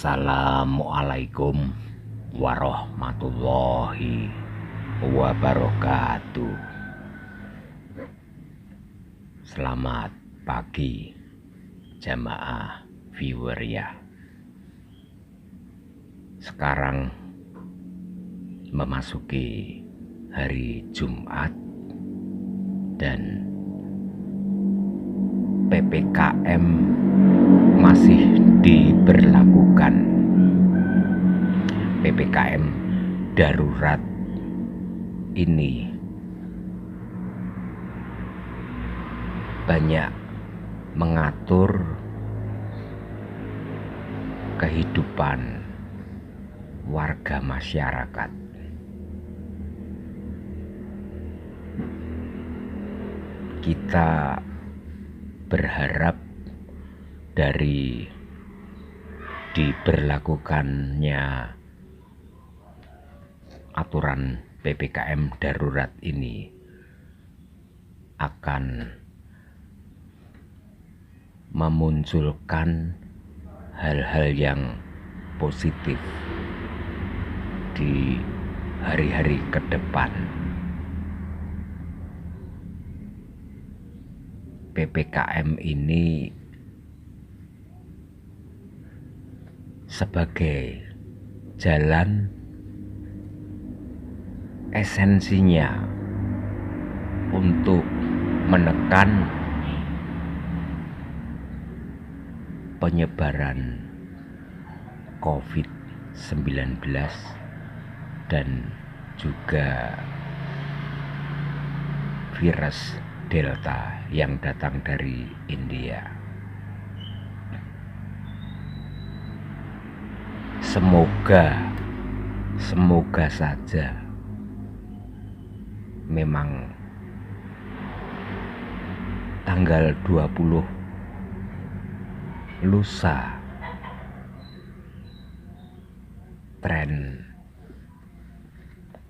Assalamualaikum warahmatullahi wabarakatuh. Selamat pagi jamaah viewer ya. Sekarang memasuki hari Jumat dan PPKM masih diberlakukan. PPKM darurat ini banyak mengatur kehidupan warga masyarakat. Kita berharap dari diberlakukannya aturan PPKM darurat ini akan memunculkan hal-hal yang positif di hari-hari ke depan. PPKM ini sebagai jalan esensinya untuk menekan penyebaran COVID-19 dan juga virus Delta yang datang dari India. Semoga saja memang tanggal 20 lusa tren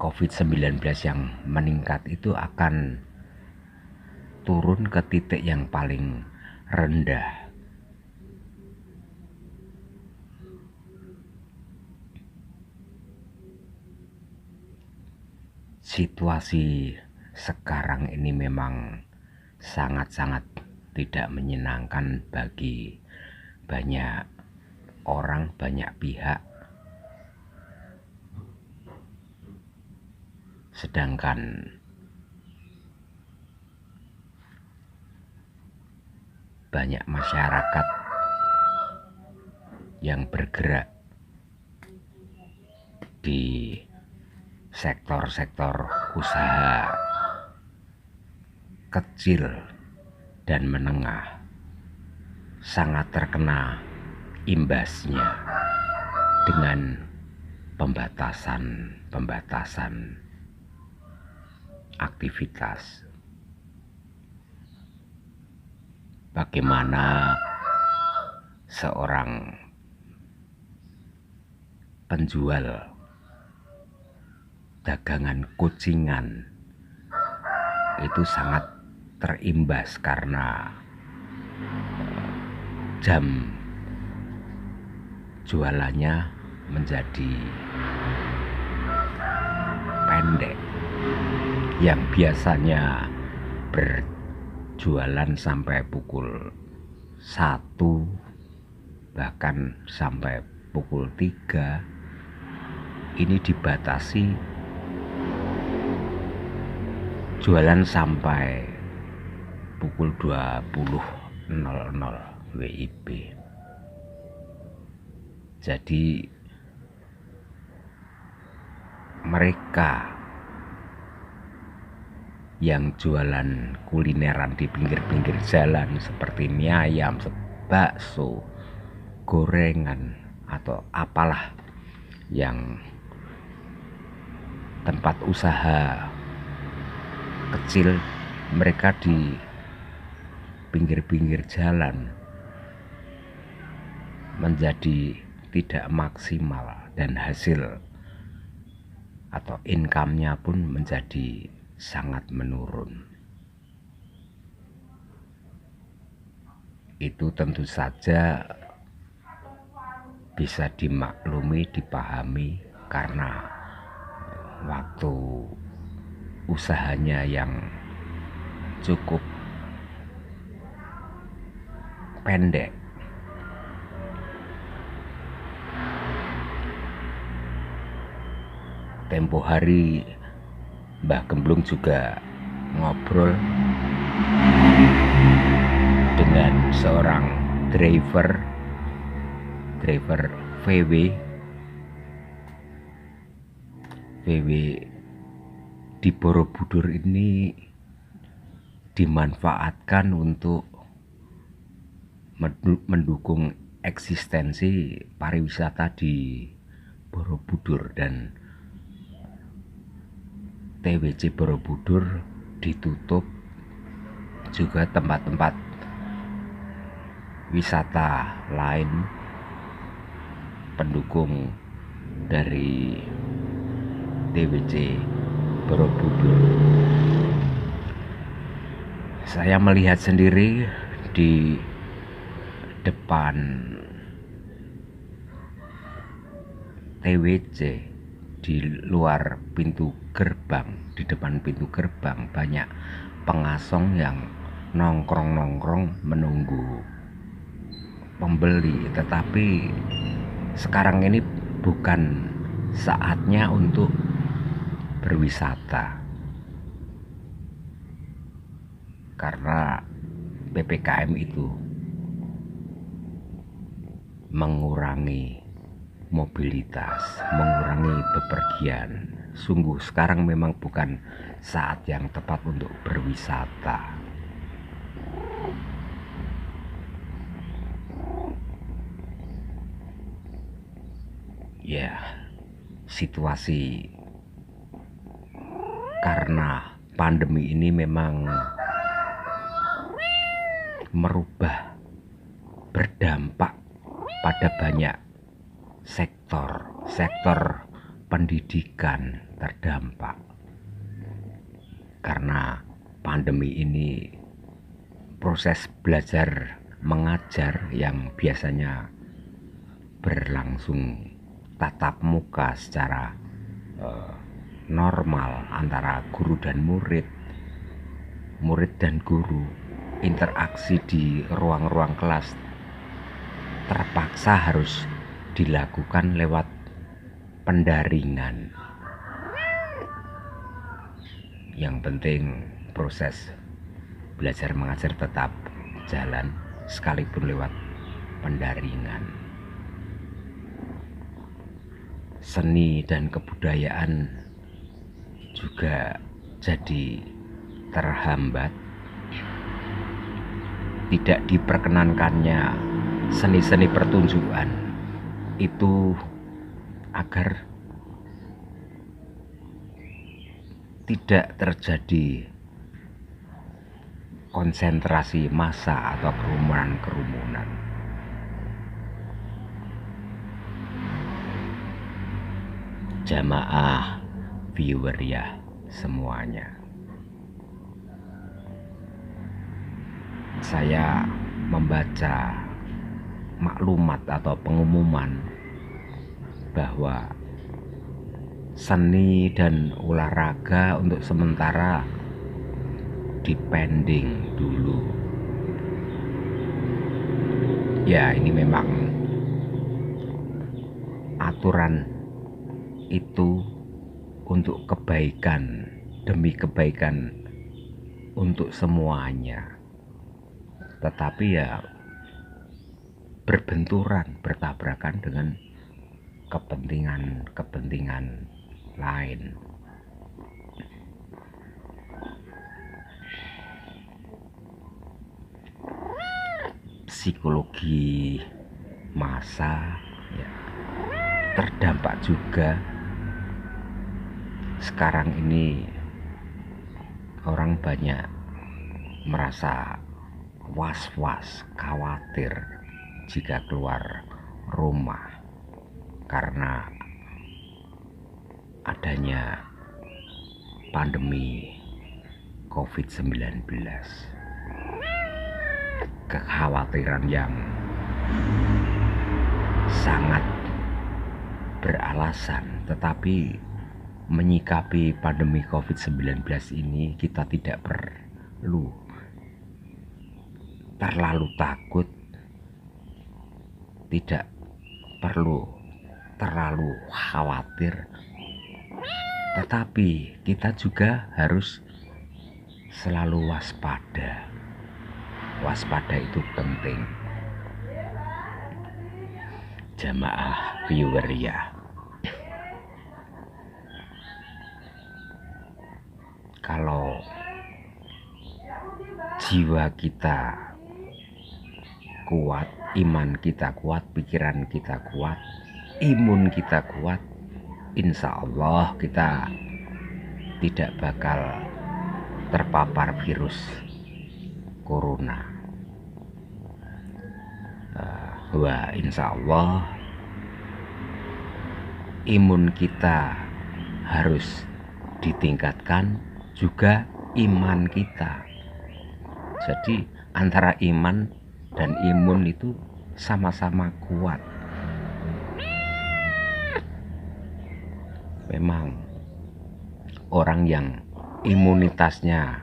COVID-19 yang meningkat itu akan turun ke titik yang paling rendah. Situasi sekarang ini memang sangat-sangat tidak menyenangkan bagi banyak orang, banyak pihak. Sedangkan banyak masyarakat yang bergerak di sektor-sektor usaha kecil dan menengah sangat terkena imbasnya dengan pembatasan aktivitas. Bagaimana seorang penjual dagangan kucingan itu sangat terimbas karena jam jualannya menjadi pendek. Yang biasanya berjualan sampai pukul 1 bahkan sampai pukul 3 ini dibatasi jualan sampai pukul 20.00 WIB. Jadi mereka yang jualan kulineran di pinggir-pinggir jalan seperti mie ayam, bakso, gorengan atau apalah yang tempat usaha kecil mereka di pinggir-pinggir jalan menjadi tidak maksimal dan hasil atau income-nya pun menjadi sangat menurun. Itu tentu saja bisa dimaklumi, dipahami karena waktu usahanya yang cukup pendek. Tempo hari Mbah Gemblung juga ngobrol dengan seorang driver VW di Borobudur ini dimanfaatkan untuk mendukung eksistensi pariwisata di Borobudur, dan TWC Borobudur ditutup, juga tempat-tempat wisata lain pendukung dari TWC Borobudur. Saya melihat sendiri di depan TWC, di luar pintu gerbang, di depan pintu gerbang banyak pengasong yang nongkrong menunggu pembeli, tetapi sekarang ini bukan saatnya untuk berwisata karena PPKM itu mengurangi mobilitas, mengurangi bepergian. Sungguh sekarang memang bukan saat yang tepat untuk berwisata. Ya, situasi karena pandemi ini memang berdampak pada banyak sektor pendidikan terdampak karena pandemi ini. Proses belajar mengajar yang biasanya berlangsung tatap muka secara normal antara guru dan murid dan guru, interaksi di ruang-ruang kelas terpaksa harus dilakukan lewat pendaringan. Yang penting proses belajar mengajar tetap jalan sekalipun lewat pendaringan. Seni dan kebudayaan juga jadi terhambat. Tidak diperkenankannya seni-seni pertunjukan itu agar tidak terjadi konsentrasi massa atau kerumunan. Jamaah viewer ya semuanya, saya membaca maklumat atau pengumuman bahwa seni dan olahraga untuk sementara dipending dulu. Ya, ini memang aturan itu untuk kebaikan, demi kebaikan untuk semuanya. Tetapi ya bertabrakan dengan kepentingan lain. Psikologi massa ya terdampak juga. Sekarang ini orang banyak merasa was-was, khawatir jika keluar rumah karena adanya pandemi COVID-19. Kekhawatiran yang sangat beralasan, tetapi menyikapi pandemi COVID-19 ini kita tidak perlu terlalu takut, tidak perlu terlalu khawatir, tetapi kita juga harus selalu waspada. Waspada itu penting. Jamaah viewer ya, kalau jiwa kita kuat, iman kita kuat, pikiran kita kuat, imun kita kuat, insya Allah kita tidak bakal terpapar virus corona. Wah, insya Allah imun kita harus ditingkatkan, juga iman kita. Jadi antara iman dan imun itu sama-sama kuat. Memang orang yang imunitasnya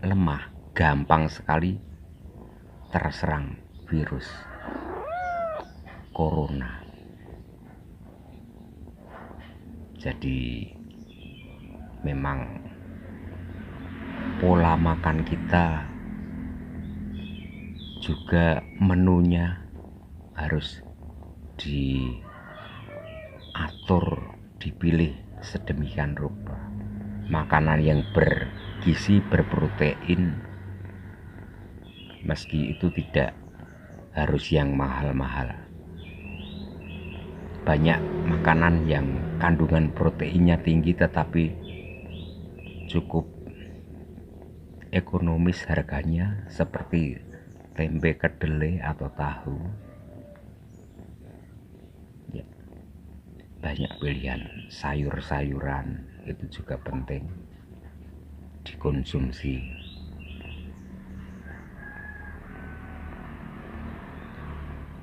lemah gampang sekali terserang virus corona. Jadi memang pola makan kita juga menunya harus diatur, dipilih sedemikian rupa. Makanan yang bergizi, berprotein, meski itu tidak harus yang mahal-mahal. Banyak makanan yang kandungan proteinnya tinggi tetapi cukup ekonomis harganya, seperti tempe kedelai atau tahu. Ya, banyak pilihan. Sayur-sayuran itu juga penting dikonsumsi.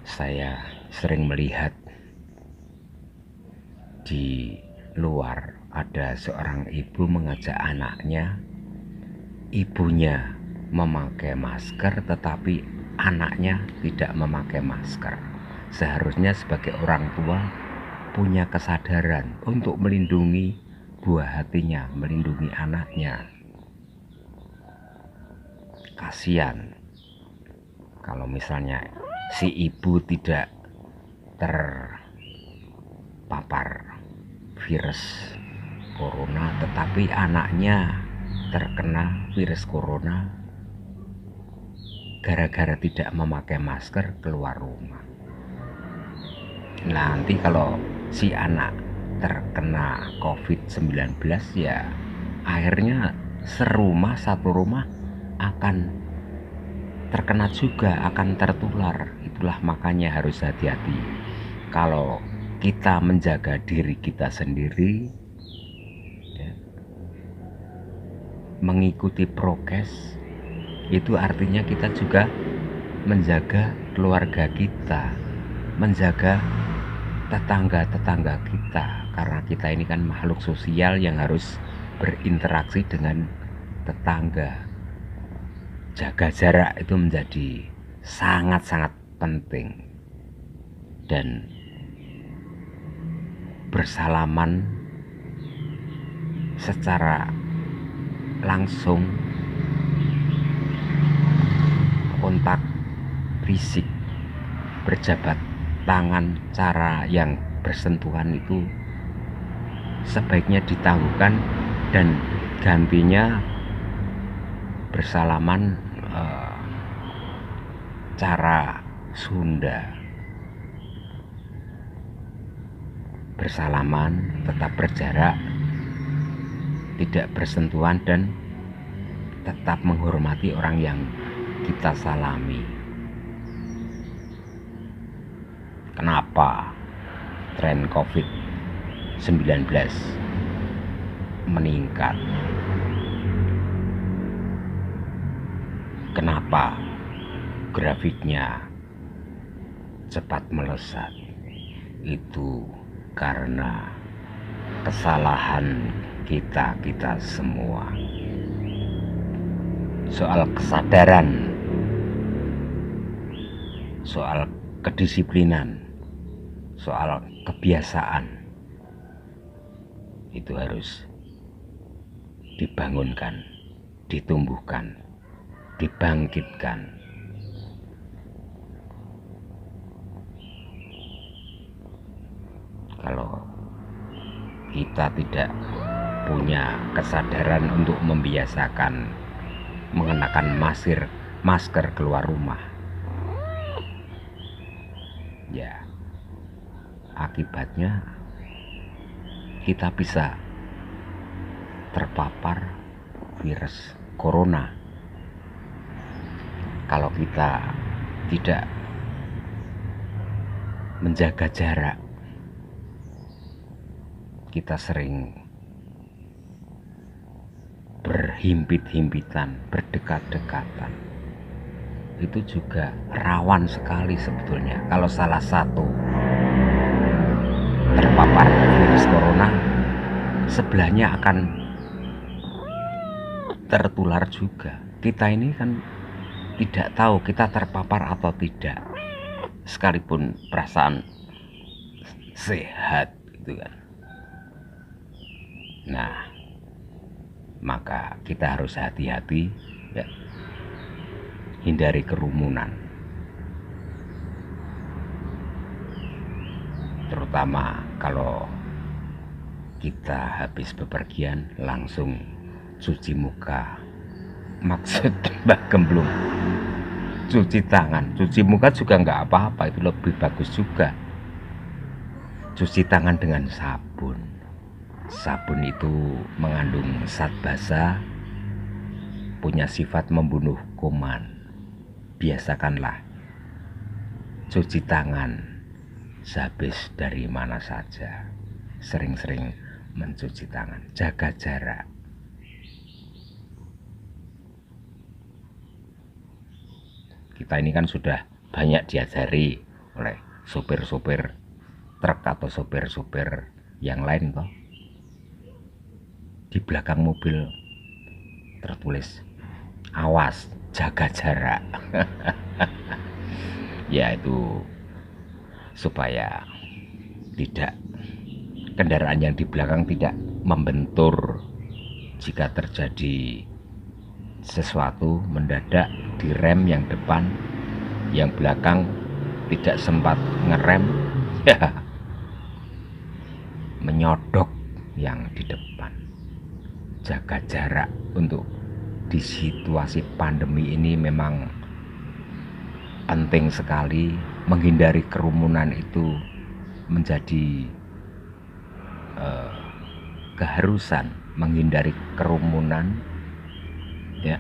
Saya sering melihat di luar ada seorang ibu mengajak anaknya, ibunya memakai masker tetapi anaknya tidak memakai masker. Seharusnya sebagai orang tua punya kesadaran untuk melindungi buah hatinya, melindungi anaknya. Kasihan kalau misalnya si ibu tidak terpapar virus corona tetapi anaknya terkena virus corona gara-gara tidak memakai masker keluar rumah. Nanti kalau si anak terkena COVID-19 ya akhirnya satu rumah akan terkena juga, akan tertular. Itulah makanya harus hati-hati. Kalau kita menjaga diri kita sendiri, ya, mengikuti prokes, itu artinya kita juga menjaga keluarga kita, menjaga tetangga-tetangga kita, karena kita ini kan makhluk sosial yang harus berinteraksi dengan tetangga. Jaga jarak itu menjadi sangat-sangat penting, dan bersalaman secara langsung, kontak fisik, berjabat tangan, cara yang bersentuhan itu sebaiknya ditangguhkan dan gantinya bersalaman cara Sunda. Bersalaman, tetap berjarak, tidak bersentuhan, dan tetap menghormati orang yang kita salami. Kenapa tren COVID-19 meningkat? Kenapa grafiknya cepat melesat itu karena kesalahan kita semua. Soal kesadaran, soal kedisiplinan, soal kebiasaan itu harus dibangunkan, ditumbuhkan, dibangkitkan. Kalau kita tidak punya kesadaran untuk membiasakan mengenakan masker keluar rumah, ya akibatnya kita bisa terpapar virus corona. Kalau kita tidak menjaga jarak, kita sering berhimpit-himpitan, berdekat-dekatan. Itu juga rawan sekali sebetulnya. Kalau salah satu terpapar virus corona, sebelahnya akan tertular juga. Kita ini kan tidak tahu kita terpapar atau tidak, sekalipun perasaan sehat gitu kan. Nah, maka kita harus hati-hati ya, hindari kerumunan, terutama kalau kita habis bepergian langsung cuci muka. Maksud Mbak Gemblung, cuci tangan, cuci muka juga nggak apa-apa, itu lebih bagus juga. Cuci tangan dengan sabun. Sabun itu mengandung zat basa, punya sifat membunuh kuman. Biasakanlah cuci tangan sehabis dari mana saja. Sering-sering mencuci tangan, jaga jarak. Kita ini kan sudah banyak diajari oleh sopir-sopir truk atau sopir-sopir yang lain toh. Di belakang mobil tertulis awas, jaga jarak. Ya itu supaya tidak, kendaraan yang di belakang tidak membentur. Jika terjadi sesuatu mendadak direm yang depan, yang belakang tidak sempat ngerem, ya menyodok yang di depan. Jaga jarak untuk di situasi pandemi ini memang penting sekali. Menghindari kerumunan itu menjadi keharusan. Menghindari kerumunan ya.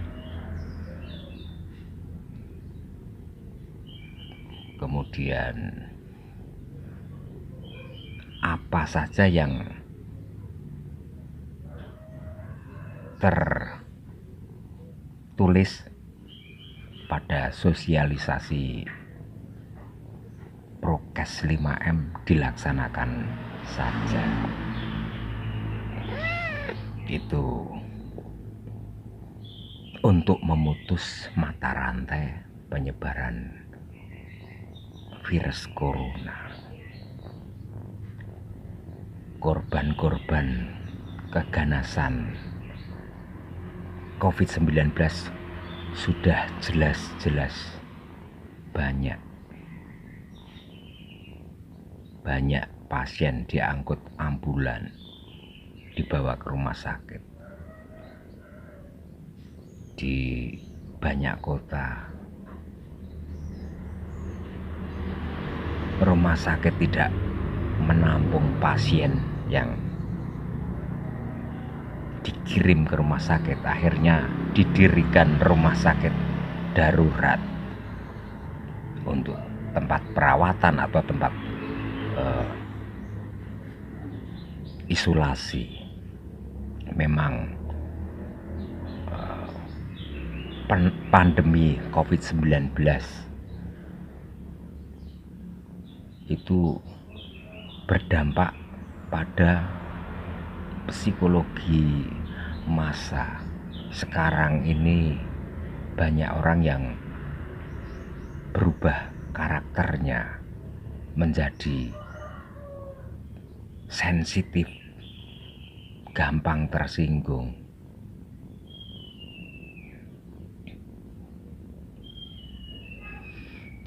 Kemudian apa saja yang tertulis pada sosialisasi prokes 5M dilaksanakan saja. Itu untuk memutus mata rantai penyebaran virus corona. Korban-korban keganasan COVID-19 sudah jelas-jelas banyak. Banyak pasien diangkut ambulan, dibawa ke rumah sakit. Di banyak kota rumah sakit tidak menampung pasien yang dikirim ke rumah sakit. Akhirnya didirikan rumah sakit darurat untuk tempat perawatan atau tempat isolasi. Memang pandemi COVID-19 itu berdampak pada psikologi massa. Sekarang ini banyak orang yang berubah karakternya menjadi sensitif, gampang tersinggung.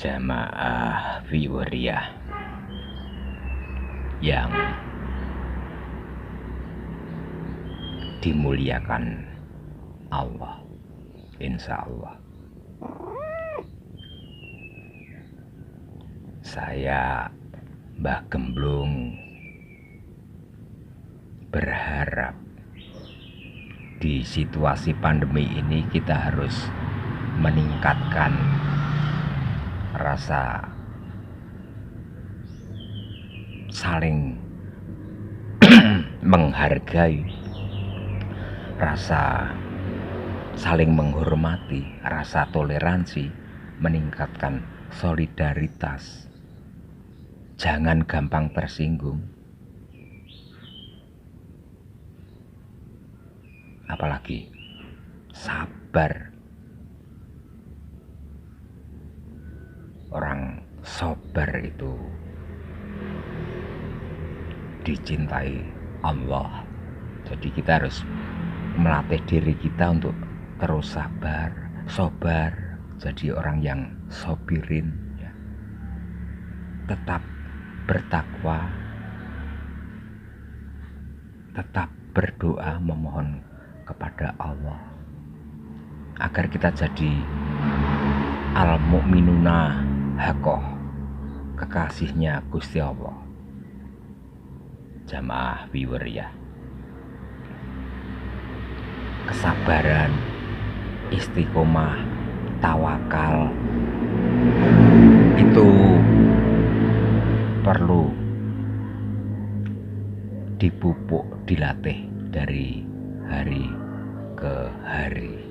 Jamaah Wiwariah yang dimuliakan Allah, insya Allah, saya Mbah Gemblung berharap di situasi pandemi ini kita harus meningkatkan rasa saling menghargai, rasa saling menghormati, rasa toleransi, meningkatkan solidaritas. Jangan gampang tersinggung, apalagi sabar. Orang sabar itu dicintai Allah. Jadi kita harus melatih diri kita untuk terus sabar, jadi orang yang sobirin, ya. Tetap bertakwa, tetap berdoa memohon kepada Allah agar kita jadi al-mu'minuna haqqoh, kekasihnya Gusti Allah. Jamaah Wiwariah, kesabaran, istiqomah, tawakal itu perlu dipupuk, dilatih dari hari ke hari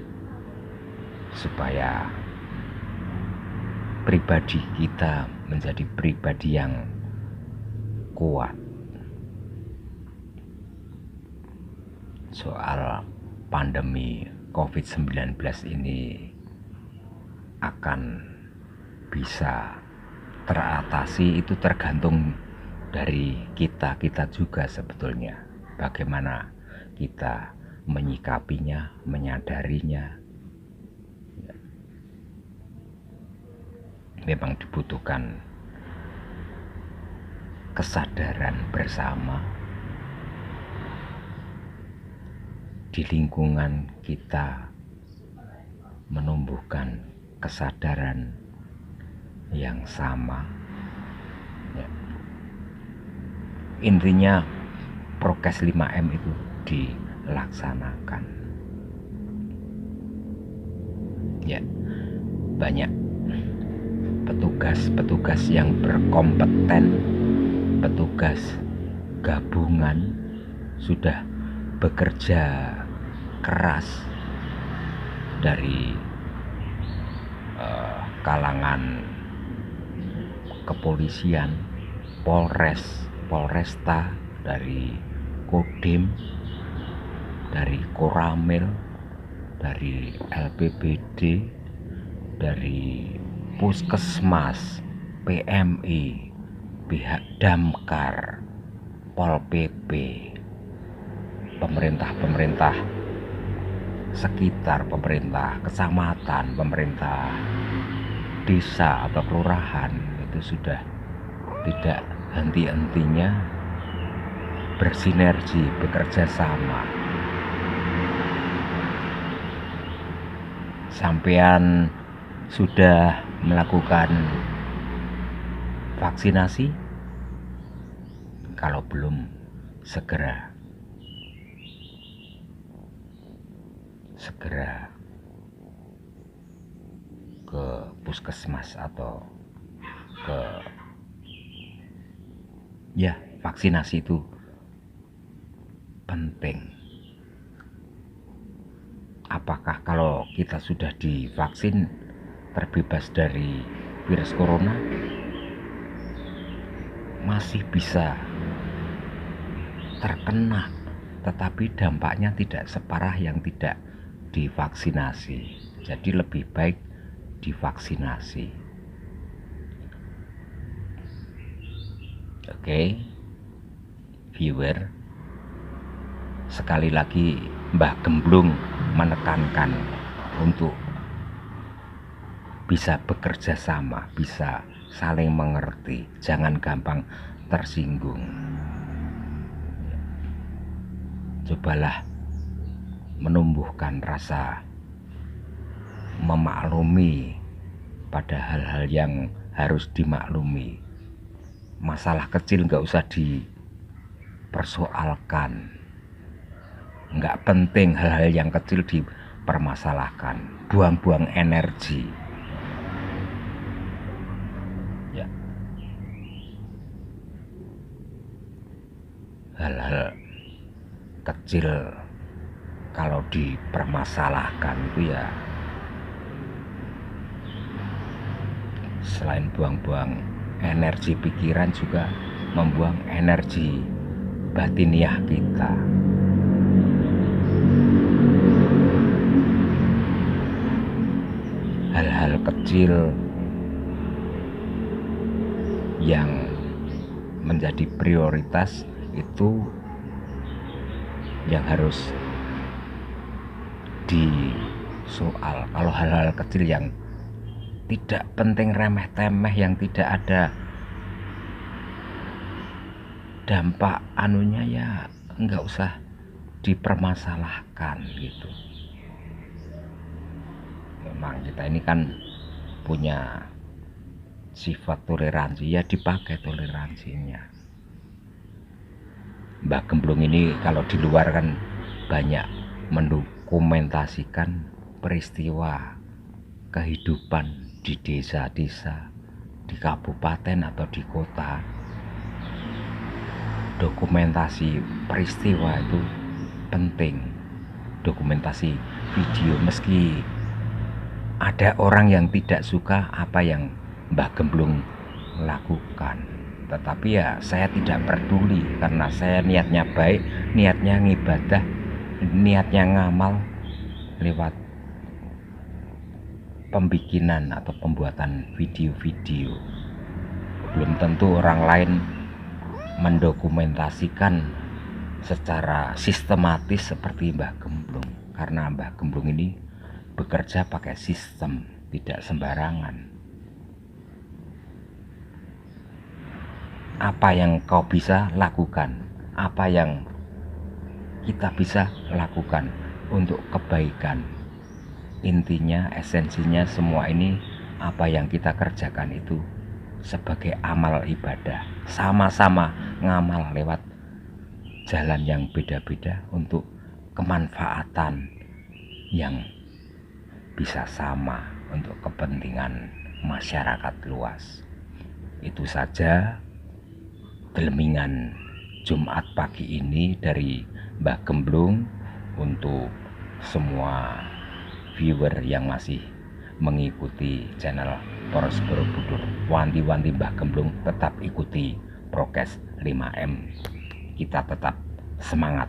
supaya pribadi kita menjadi pribadi yang kuat. Soal pandemi COVID-19 ini akan bisa teratasi itu tergantung dari kita juga sebetulnya. Bagaimana kita menyikapinya, menyadarinya. Memang dibutuhkan kesadaran bersama di lingkungan kita, menumbuhkan kesadaran yang sama, ya. Intinya prokes 5M itu dilaksanakan, ya. Banyak petugas yang berkompeten, petugas gabungan sudah bekerja keras dari kalangan kepolisian, Polresta, dari Kodim, dari Koramil, dari LPBD, dari Puskesmas, PMI, pihak Damkar, Pol PP, pemerintah sekitar, pemerintah kecamatan, pemerintah desa atau kelurahan, itu sudah tidak henti-hentinya bersinergi, bekerja sama. Sampean sudah melakukan vaksinasi? Kalau belum, segera ke puskesmas atau ke vaksinasi itu penting. Apakah kalau kita sudah divaksin terbebas dari virus corona? masih bisa terkena, tetapi dampaknya tidak separah yang tidak divaksinasi. Jadi lebih baik divaksinasi. Oke, viewer, sekali lagi Mbah Gemblung menekankan untuk bisa bekerja sama, bisa saling mengerti, jangan gampang tersinggung. Cobalah menumbuhkan rasa memaklumi pada hal-hal yang harus dimaklumi. Masalah kecil nggak usah dipersoalkan, nggak penting hal-hal yang kecil dipermasalahkan, buang-buang energi ya. Hal-hal kecil kalau dipermasalahkan itu ya selain buang-buang energi pikiran juga membuang energi batiniah kita. Hal-hal kecil yang menjadi prioritas itu yang harus disoal. Kalau hal-hal kecil yang tidak penting, remeh-temeh, yang tidak ada dampak anunya, ya nggak usah dipermasalahkan gitu. Memang kita ini kan punya sifat toleransi, ya dipakai toleransinya. Mbah Gemblung ini kalau di luar kan banyak mendokumentasikan peristiwa kehidupan di desa-desa, di kabupaten atau di kota. Dokumentasi peristiwa itu penting, dokumentasi video. Meski ada orang yang tidak suka apa yang Mbah Gemblung lakukan, tetapi ya saya tidak peduli, karena saya niatnya baik, niatnya ngibadah, niatnya ngamal lewat pembikinan atau pembuatan video-video. Belum tentu orang lain mendokumentasikan secara sistematis seperti Mbah Gemblung, karena Mbah Gemblung ini bekerja pakai sistem, tidak sembarangan. Apa yang kau bisa lakukan, apa yang kita bisa lakukan untuk kebaikan. Intinya, esensinya semua ini, apa yang kita kerjakan itu sebagai amal ibadah, sama-sama ngamal lewat jalan yang beda-beda untuk kemanfaatan yang bisa sama untuk kepentingan masyarakat luas. Itu saja Gelemingan Jumat pagi ini dari Mbah Gemblung untuk semua viewer yang masih mengikuti channel Poros Borobudur. Wanti-wanti Mbah Gemblung, tetap ikuti prokes 5M. Kita tetap semangat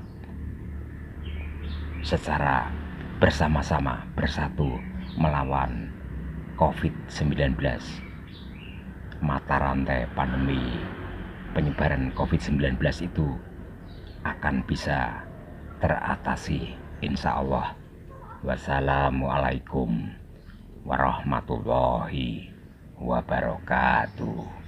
secara bersama-sama, bersatu melawan COVID-19. Mata rantai pandemi penyebaran COVID-19 itu akan bisa teratasi, insya Allah. Wassalamualaikum warahmatullahi wabarakatuh.